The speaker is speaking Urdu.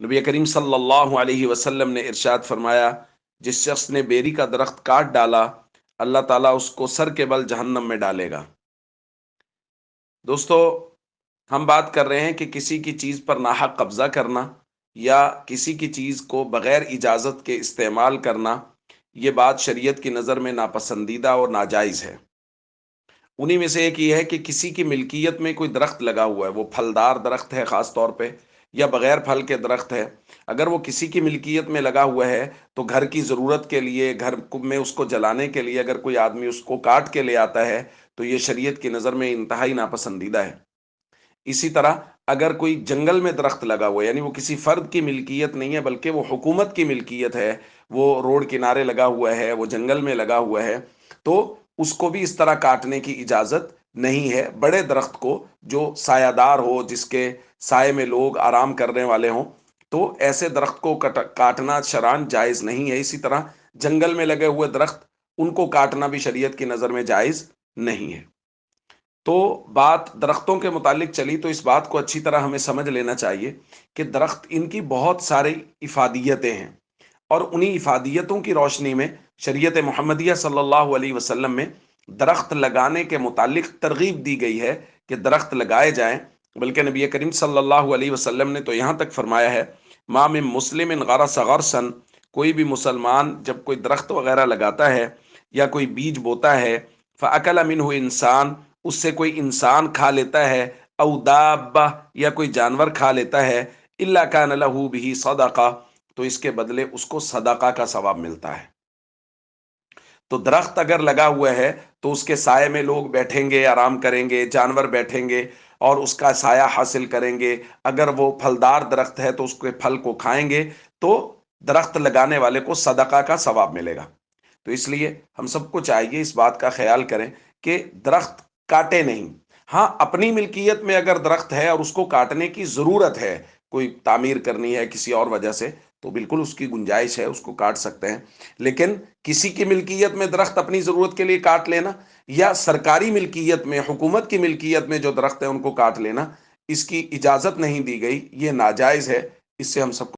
نبی کریم صلی اللہ علیہ وسلم نے ارشاد فرمایا، جس شخص نے بیری کا درخت کاٹ ڈالا، اللہ تعالیٰ اس کو سر کے بل جہنم میں ڈالے گا۔ دوستو، ہم بات کر رہے ہیں کہ کسی کی چیز پر ناحق قبضہ کرنا یا کسی کی چیز کو بغیر اجازت کے استعمال کرنا، یہ بات شریعت کی نظر میں ناپسندیدہ اور ناجائز ہے۔ انہی میں سے ایک یہ ہے کہ کسی کی ملکیت میں کوئی درخت لگا ہوا ہے، وہ پھلدار درخت ہے خاص طور پہ، یا بغیر پھل کے درخت ہے، اگر وہ کسی کی ملکیت میں لگا ہوا ہے تو گھر کی ضرورت کے لیے، میں اس کو جلانے کے لیے اگر کوئی آدمی اس کو کاٹ کے لے آتا ہے تو یہ شریعت کی نظر میں انتہائی ناپسندیدہ ہے۔ اسی طرح اگر کوئی جنگل میں درخت لگا ہوا ہے، یعنی وہ کسی فرد کی ملکیت نہیں ہے بلکہ وہ حکومت کی ملکیت ہے، وہ روڈ کنارے لگا ہوا ہے، وہ جنگل میں لگا ہوا ہے، تو اس کو بھی اس طرح کاٹنے کی اجازت نہیں ہے۔ بڑے درخت کو جو سایہ دار ہو، جس کے سائے میں لوگ آرام کرنے والے ہوں، تو ایسے درخت کو کاٹنا شرعاً جائز نہیں ہے۔ اسی طرح جنگل میں لگے ہوئے درخت، ان کو کاٹنا بھی شریعت کی نظر میں جائز نہیں ہے۔ تو بات درختوں کے متعلق چلی تو اس بات کو اچھی طرح ہمیں سمجھ لینا چاہیے کہ درخت، ان کی بہت ساری افادیتیں ہیں، اور انہی افادیتوں کی روشنی میں شریعت محمدیہ صلی اللہ علیہ وسلم میں درخت لگانے کے متعلق ترغیب دی گئی ہے کہ درخت لگائے جائیں۔ بلکہ نبی کریم صلی اللہ علیہ وسلم نے تو یہاں تک فرمایا ہے، ما من مسلم غرس غرسا، کوئی بھی مسلمان جب کوئی درخت وغیرہ لگاتا ہے یا کوئی بیج بوتا ہے، فاکل منہ انسان، اس سے کوئی انسان کھا لیتا ہے، او دابہ، یا کوئی جانور کھا لیتا ہے، الا کان لہ بہ صدقہ، تو اس کے بدلے اس کو صدقہ کا ثواب ملتا ہے۔ تو درخت اگر لگا ہوا ہے تو اس کے سائے میں لوگ بیٹھیں گے، آرام کریں گے، جانور بیٹھیں گے اور اس کا سایہ حاصل کریں گے۔ اگر وہ پھلدار درخت ہے تو اس کے پھل کو کھائیں گے، تو درخت لگانے والے کو صدقہ کا ثواب ملے گا۔ تو اس لیے ہم سب کو چاہیے اس بات کا خیال کریں کہ درخت کاٹے نہیں۔ ہاں، اپنی ملکیت میں اگر درخت ہے اور اس کو کاٹنے کی ضرورت ہے، کوئی تعمیر کرنی ہے کسی اور وجہ سے، تو بالکل اس کی گنجائش ہے، اس کو کاٹ سکتے ہیں۔ لیکن کسی کی ملکیت میں درخت اپنی ضرورت کے لیے کاٹ لینا، یا سرکاری ملکیت میں، حکومت کی ملکیت میں جو درخت ہیں ان کو کاٹ لینا، اس کی اجازت نہیں دی گئی، یہ ناجائز ہے۔ اس سے ہم سب کو